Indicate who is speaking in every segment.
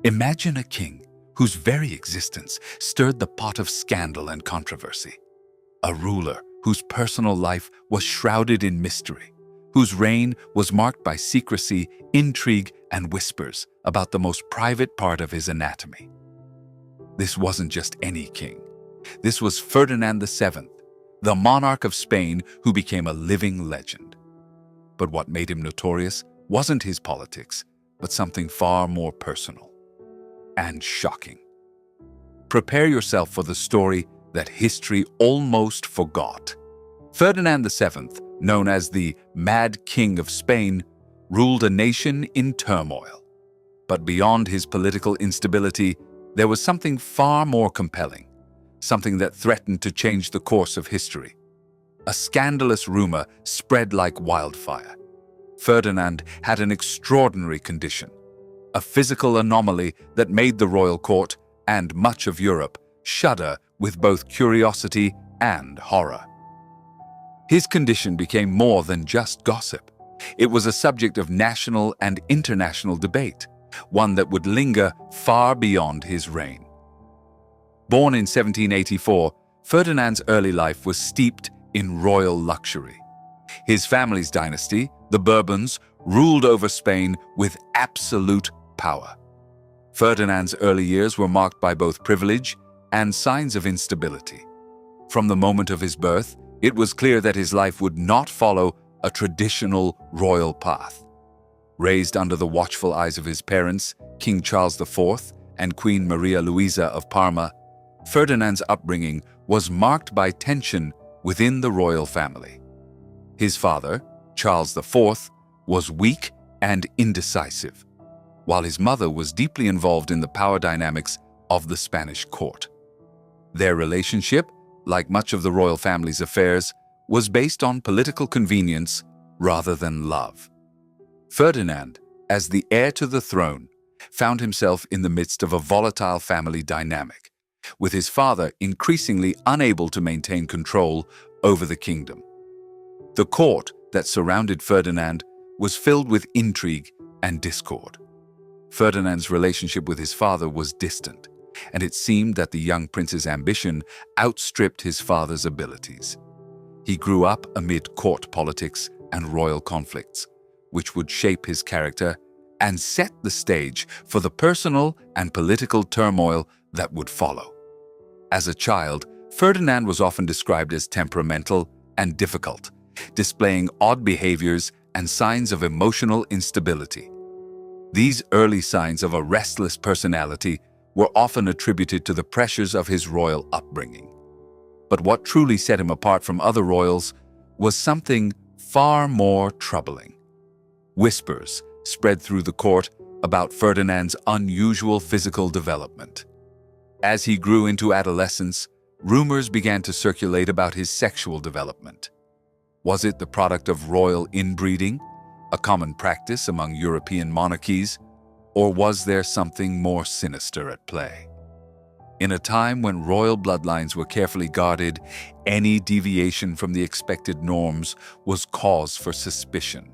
Speaker 1: Imagine a king whose very existence stirred the pot of scandal and controversy. A ruler whose personal life was shrouded in mystery, whose reign was marked by secrecy, intrigue, and whispers about the most private part of his anatomy. This wasn't just any king. This was Ferdinand VII, the monarch of Spain who became a living legend. But what made him notorious wasn't his politics, but something far more personal and shocking. Prepare yourself for the story that history almost forgot. Ferdinand VII, known as the Mad King of Spain, ruled a nation in turmoil. But beyond his political instability, there was something far more compelling, something that threatened to change the course of history. A scandalous rumor spread like wildfire. Ferdinand had an extraordinary condition, a physical anomaly that made the royal court and much of Europe shudder with both curiosity and horror. His condition became more than just gossip. It was a subject of national and international debate, one that would linger far beyond his reign. Born in 1784, Ferdinand's early life was steeped in royal luxury. His family's dynasty, the Bourbons, ruled over Spain with absolute power. Ferdinand's early years were marked by both privilege and signs of instability. From the moment of his birth, it was clear that his life would not follow a traditional royal path. Raised under the watchful eyes of his parents, King Charles IV and Queen Maria Luisa of Parma, Ferdinand's upbringing was marked by tension within the royal family. His father, Charles IV, was weak and indecisive, while his mother was deeply involved in the power dynamics of the Spanish court. Their relationship, like much of the royal family's affairs, was based on political convenience rather than love. Ferdinand, as the heir to the throne, found himself in the midst of a volatile family dynamic, with his father increasingly unable to maintain control over the kingdom. The court that surrounded Ferdinand was filled with intrigue and discord. Ferdinand's relationship with his father was distant, and it seemed that the young prince's ambition outstripped his father's abilities. He grew up amid court politics and royal conflicts, which would shape his character and set the stage for the personal and political turmoil that would follow. As a child, Ferdinand was often described as temperamental and difficult, displaying odd behaviors and signs of emotional instability. These early signs of a restless personality were often attributed to the pressures of his royal upbringing. But what truly set him apart from other royals was something far more troubling. Whispers spread through the court about Ferdinand's unusual physical development. As he grew into adolescence, rumors began to circulate about his sexual development. Was it the product of royal inbreeding, a common practice among European monarchies, or was there something more sinister at play? In a time when royal bloodlines were carefully guarded, any deviation from the expected norms was cause for suspicion.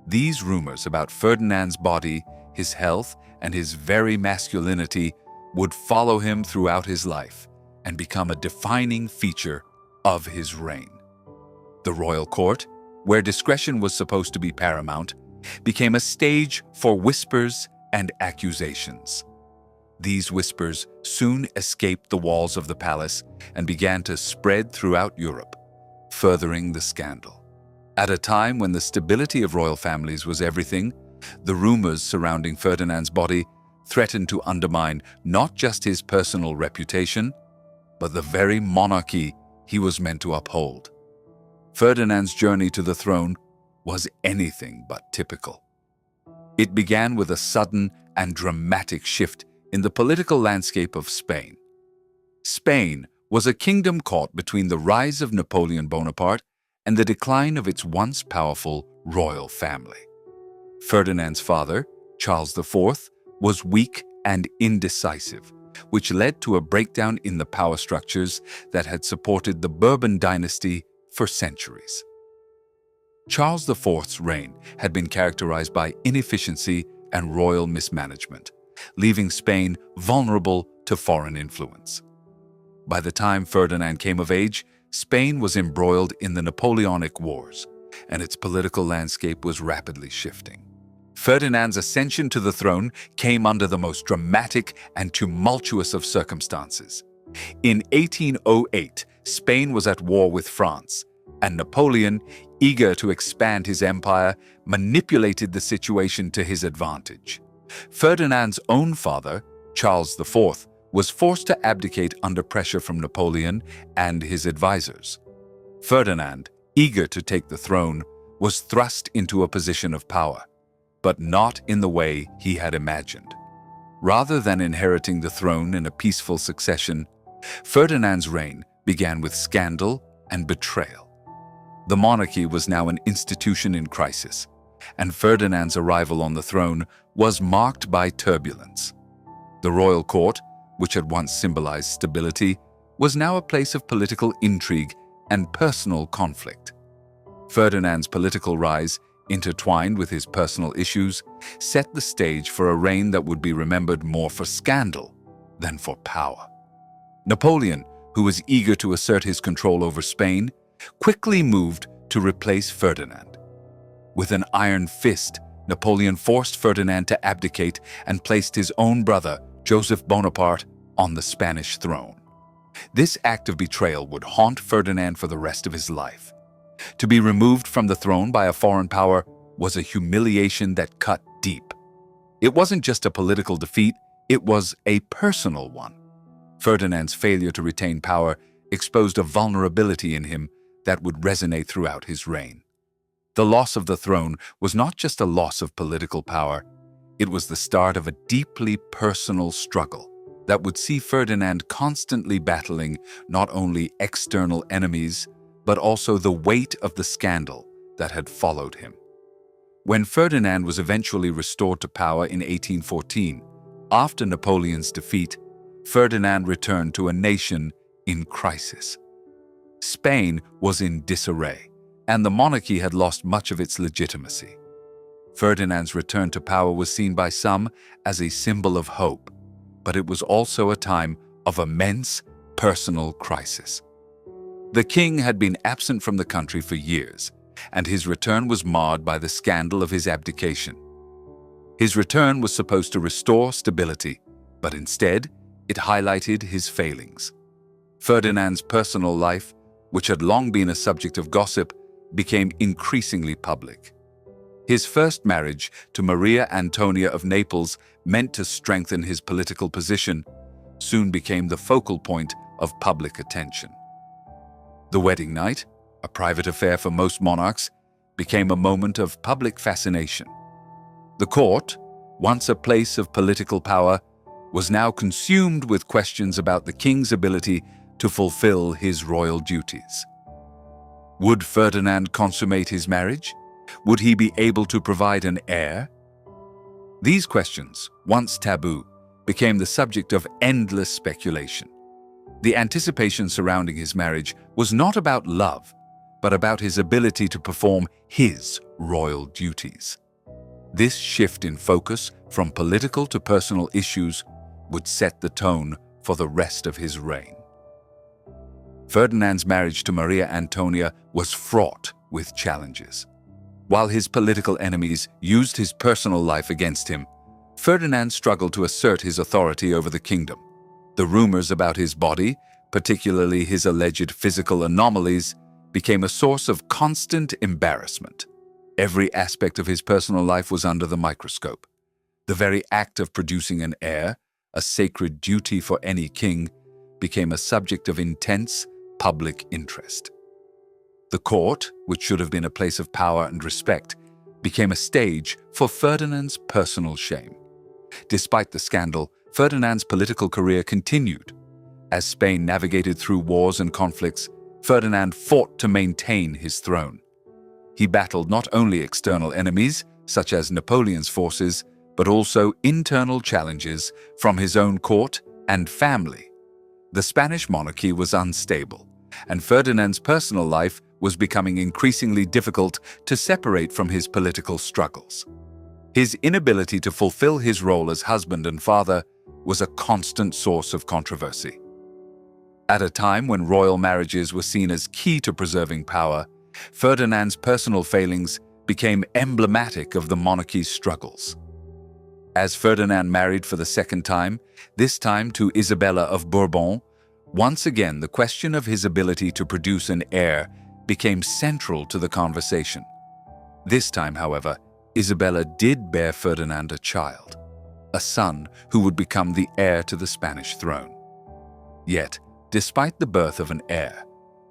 Speaker 1: These rumors about Ferdinand's body, his health, and his very masculinity would follow him throughout his life and become a defining feature of his reign. The royal court, where discretion was supposed to be paramount, became a stage for whispers and accusations. These whispers soon escaped the walls of the palace and began to spread throughout Europe, furthering the scandal. At a time when the stability of royal families was everything, the rumors surrounding Ferdinand's body threatened to undermine not just his personal reputation, but the very monarchy he was meant to uphold. Ferdinand's journey to the throne was anything but typical. It began with a sudden and dramatic shift in the political landscape of Spain. Spain was a kingdom caught between the rise of Napoleon Bonaparte and the decline of its once powerful royal family. Ferdinand's father, Charles IV, was weak and indecisive, which led to a breakdown in the power structures that had supported the Bourbon dynasty for centuries. Charles IV's reign had been characterized by inefficiency and royal mismanagement, leaving Spain vulnerable to foreign influence. By the time Ferdinand came of age, Spain was embroiled in the Napoleonic Wars, and its political landscape was rapidly shifting. Ferdinand's ascension to the throne came under the most dramatic and tumultuous of circumstances. In 1808, Spain was at war with France, and Napoleon, eager to expand his empire, manipulated the situation to his advantage. Ferdinand's own father, Charles IV, was forced to abdicate under pressure from Napoleon and his advisors. Ferdinand, eager to take the throne, was thrust into a position of power, but not in the way he had imagined. Rather than inheriting the throne in a peaceful succession, Ferdinand's reign began with scandal and betrayal. The monarchy was now an institution in crisis, and Ferdinand's arrival on the throne was marked by turbulence. The royal court, which had once symbolized stability, was now a place of political intrigue and personal conflict. Ferdinand's political rise, intertwined with his personal issues, set the stage for a reign that would be remembered more for scandal than for power. Napoleon, who was eager to assert his control over Spain, quickly moved to replace Ferdinand. With an iron fist, Napoleon forced Ferdinand to abdicate and placed his own brother, Joseph Bonaparte, on the Spanish throne. This act of betrayal would haunt Ferdinand for the rest of his life. To be removed from the throne by a foreign power was a humiliation that cut deep. It wasn't just a political defeat, it was a personal one. Ferdinand's failure to retain power exposed a vulnerability in him that would resonate throughout his reign. The loss of the throne was not just a loss of political power, it was the start of a deeply personal struggle that would see Ferdinand constantly battling not only external enemies, but also the weight of the scandal that had followed him. When Ferdinand was eventually restored to power in 1814, after Napoleon's defeat, Ferdinand returned to a nation in crisis. Spain was in disarray, and the monarchy had lost much of its legitimacy. Ferdinand's return to power was seen by some as a symbol of hope, but it was also a time of immense personal crisis. The king had been absent from the country for years, and his return was marred by the scandal of his abdication. His return was supposed to restore stability, but instead, it highlighted his failings. Ferdinand's personal life, which had long been a subject of gossip, became increasingly public. His first marriage to Maria Antonia of Naples, meant to strengthen his political position, soon became the focal point of public attention. The wedding night, a private affair for most monarchs, became a moment of public fascination. The court, once a place of political power, was now consumed with questions about the king's ability to fulfill his royal duties. Would Ferdinand consummate his marriage? Would he be able to provide an heir? These questions, once taboo, became the subject of endless speculation. The anticipation surrounding his marriage was not about love, but about his ability to perform his royal duties. This shift in focus from political to personal issues would set the tone for the rest of his reign. Ferdinand's marriage to Maria Antonia was fraught with challenges. While his political enemies used his personal life against him, Ferdinand struggled to assert his authority over the kingdom. The rumors about his body, particularly his alleged physical anomalies, became a source of constant embarrassment. Every aspect of his personal life was under the microscope. The very act of producing an heir, a sacred duty for any king, became a subject of intense public interest. The court, which should have been a place of power and respect, became a stage for Ferdinand's personal shame. Despite the scandal, Ferdinand's political career continued. As Spain navigated through wars and conflicts, Ferdinand fought to maintain his throne. He battled not only external enemies, such as Napoleon's forces, but also internal challenges from his own court and family. The Spanish monarchy was unstable, and Ferdinand's personal life was becoming increasingly difficult to separate from his political struggles. His inability to fulfill his role as husband and father was a constant source of controversy. At a time when royal marriages were seen as key to preserving power, Ferdinand's personal failings became emblematic of the monarchy's struggles. As Ferdinand married for the second time, this time to Isabella of Bourbon, once again the question of his ability to produce an heir became central to the conversation. This time, however, Isabella did bear Ferdinand a child, a son who would become the heir to the Spanish throne. Yet, despite the birth of an heir,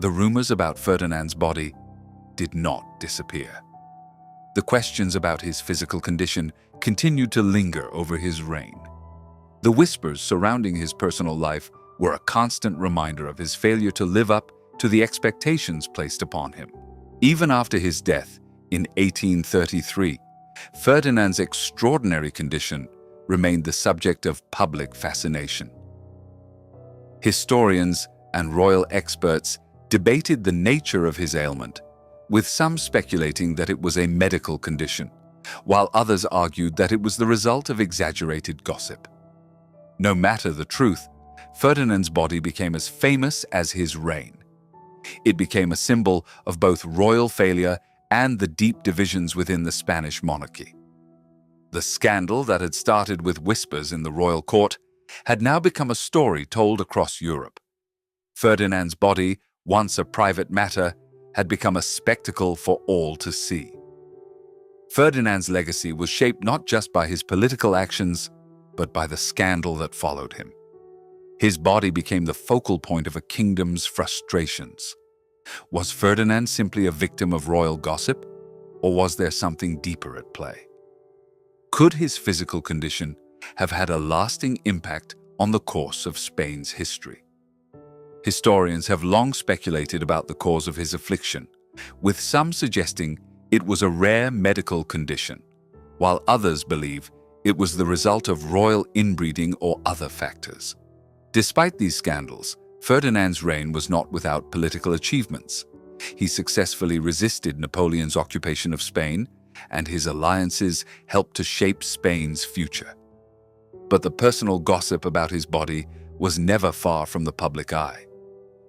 Speaker 1: the rumors about Ferdinand's body did not disappear. The questions about his physical condition continued to linger over his reign. The whispers surrounding his personal life were a constant reminder of his failure to live up to the expectations placed upon him. Even after his death in 1833, Ferdinand's extraordinary condition remained the subject of public fascination. Historians and royal experts debated the nature of his ailment, with some speculating that it was a medical condition, while others argued that it was the result of exaggerated gossip. No matter the truth, Ferdinand's body became as famous as his reign. It became a symbol of both royal failure and the deep divisions within the Spanish monarchy. The scandal that had started with whispers in the royal court had now become a story told across Europe. Ferdinand's body, once a private matter, had become a spectacle for all to see. Ferdinand's legacy was shaped not just by his political actions, but by the scandal that followed him. His body became the focal point of a kingdom's frustrations. Was Ferdinand simply a victim of royal gossip, or was there something deeper at play? Could his physical condition have had a lasting impact on the course of Spain's history? Historians have long speculated about the cause of his affliction, with some suggesting it was a rare medical condition, while others believe it was the result of royal inbreeding or other factors. Despite these scandals, Ferdinand's reign was not without political achievements. He successfully resisted Napoleon's occupation of Spain, and his alliances helped to shape Spain's future. But the personal gossip about his body was never far from the public eye.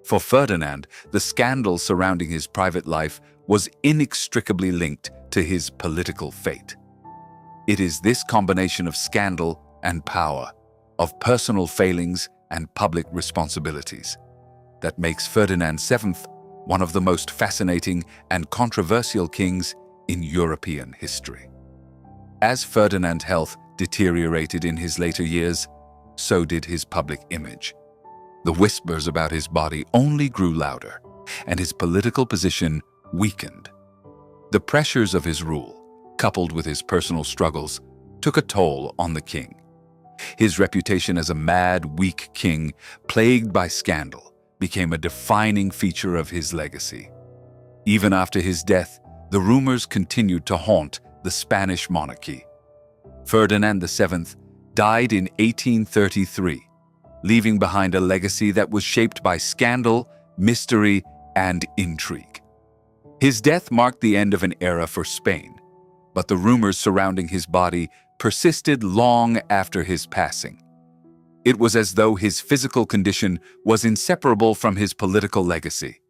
Speaker 1: For Ferdinand, the scandal surrounding his private life was inextricably linked to his political fate. It is this combination of scandal and power, of personal failings and public responsibilities, that makes Ferdinand VII one of the most fascinating and controversial kings in European history. As Ferdinand's health deteriorated in his later years, so did his public image. The whispers about his body only grew louder, and his political position weakened. The pressures of his rule, coupled with his personal struggles, took a toll on the king. His reputation as a mad, weak king, plagued by scandal, became a defining feature of his legacy. Even after his death, the rumors continued to haunt the Spanish monarchy. Ferdinand VII died in 1833, leaving behind a legacy that was shaped by scandal, mystery, and intrigue. His death marked the end of an era for Spain, but the rumors surrounding his body persisted long after his passing. It was as though his physical condition was inseparable from his political legacy,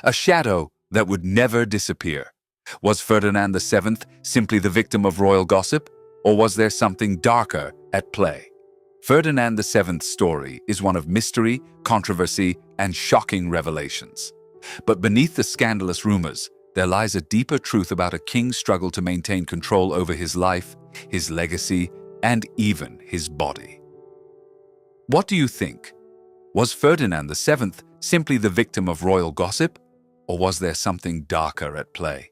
Speaker 1: a shadow that would never disappear. Was Ferdinand VII simply the victim of royal gossip, or was there something darker at play? Ferdinand VII's story is one of mystery, controversy, and shocking revelations. But beneath the scandalous rumors, there lies a deeper truth about a king's struggle to maintain control over his life, his legacy, and even his body. What do you think? Was Ferdinand VII simply the victim of royal gossip, or was there something darker at play?